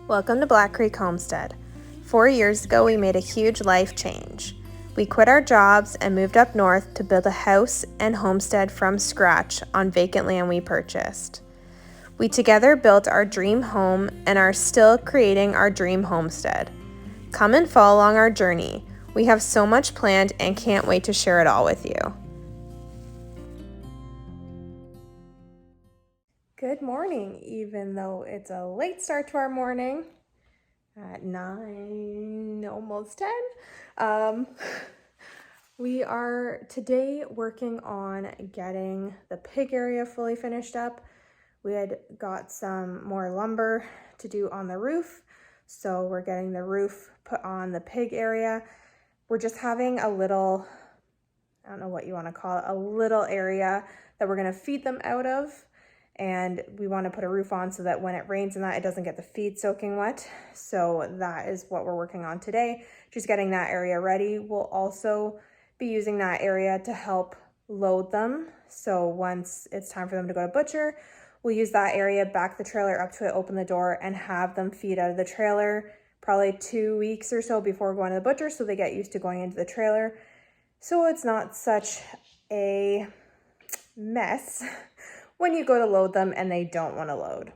Welcome to Black Creek Homestead. 4 years ago, we made a huge life change. We quit our jobs and moved up north to build a house and homestead from scratch on vacant land we purchased. We together built our dream home and are still creating our dream homestead. Come and follow along our journey. We have so much planned and can't wait to share it all with you. Good morning, even though it's a late start to our morning at 9, almost 10. We are today working on getting the pig area fully finished up. We had got some more lumber to do on the roof, so we're getting the roof put on the pig area. We're just having a little, I don't know what you want to call it, a little area that we're going to feed them out of. And we want to put a roof on so that when it rains and that, it doesn't get the feed soaking wet. So that is what we're working on today, just getting that area ready. We'll also be using that area to help load them. So once it's time for them to go to butcher, we'll use that area, back the trailer up to it, open the door, and have them feed out of the trailer probably 2 weeks or so before going to the butcher, so they get used to going into the trailer. So it's not such a mess when you go to load them and they don't want to load.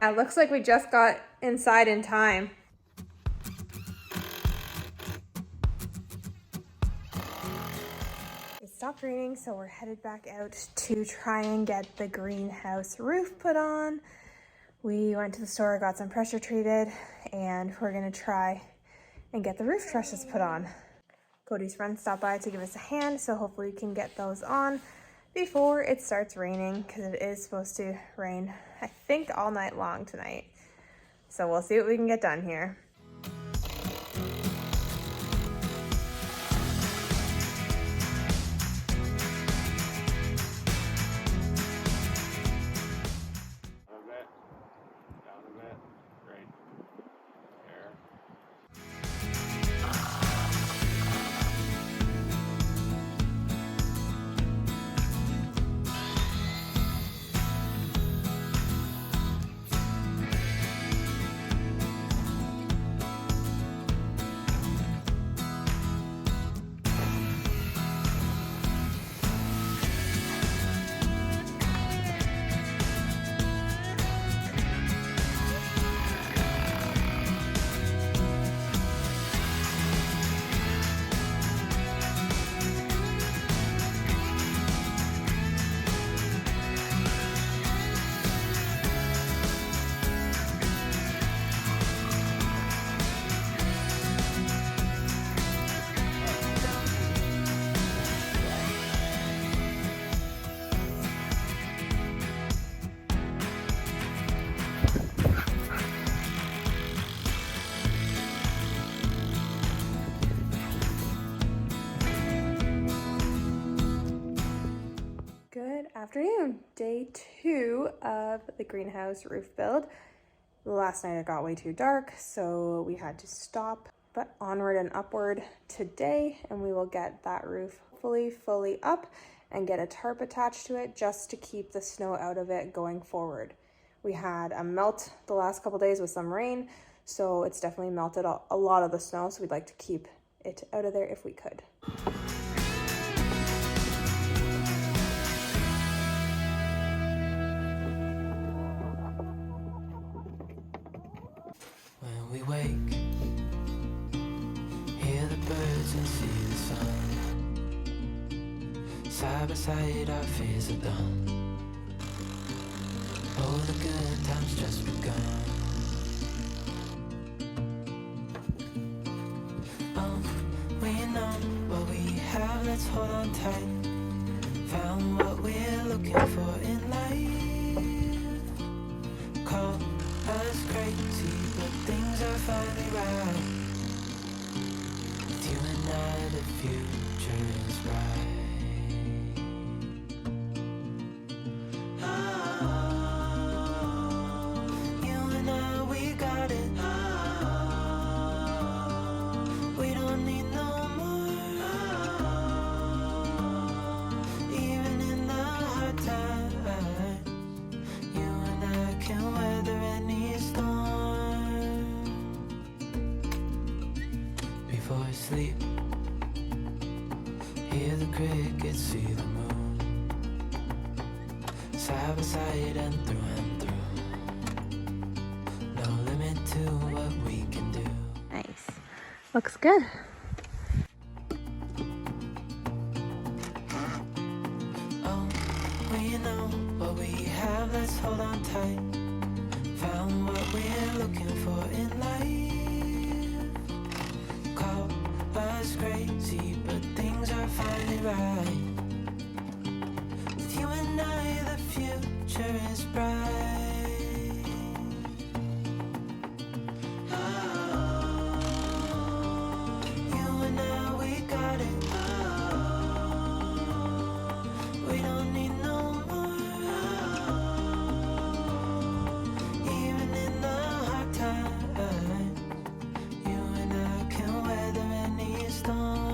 It looks like we just got inside in time. It stopped raining, so we're headed back out to try and get the greenhouse roof put on. We went to the store, got some pressure treated, and we're gonna try and get the roof trusses put on. Cody's friend stopped by to give us a hand, so hopefully we can get those on before it starts raining, because it is supposed to rain, I think, all night long tonight. So we'll see what we can get done here. Good afternoon. Day 2 of the greenhouse roof build. Last night it got way too dark, so we had to stop, but onward and upward today, and we will get that roof fully up and get a tarp attached to it just to keep the snow out of it going forward. We had a melt the last couple days with some rain, so it's definitely melted a lot of the snow, so we'd like to keep it out of there if we could. When we wake, hear the birds and see the sun. Side by side our fears are done. Oh, the good times just begun. Oh, we know what we have, let's hold on tight. Found what we're looking for in life. Call us crazy, but things are finally right. With you and I, the future is bright. Before I sleep, hear the crickets, see the moon. Side by side and through. No limit to what we can do. Nice. Looks good. Oh, we know what we have, let's hold on tight. Found what we're looking for in life. Call us crazy, but things are finally right. With you and I, the future is bright. Oh, you and I, we got it. Oh, we don't need no more. Even in the hard times, you and I can weather any storm.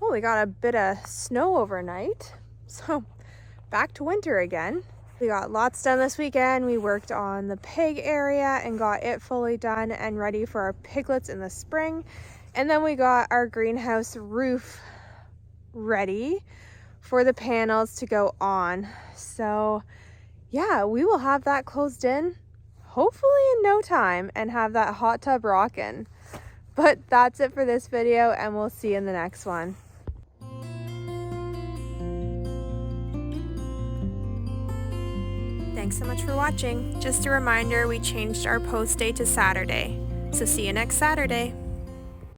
Oh, we got a bit of snow overnight. So back to winter again. We got lots done this weekend. We worked on the pig area and got it fully done and ready for our piglets in the spring. And then we got our greenhouse roof ready for the panels to go on. So yeah, we will have that closed in hopefully in no time and have that hot tub rocking. But that's it for this video, and we'll see you in the next one. Thanks so much for watching. Just a reminder, we changed our post day to Saturday. So see you next Saturday.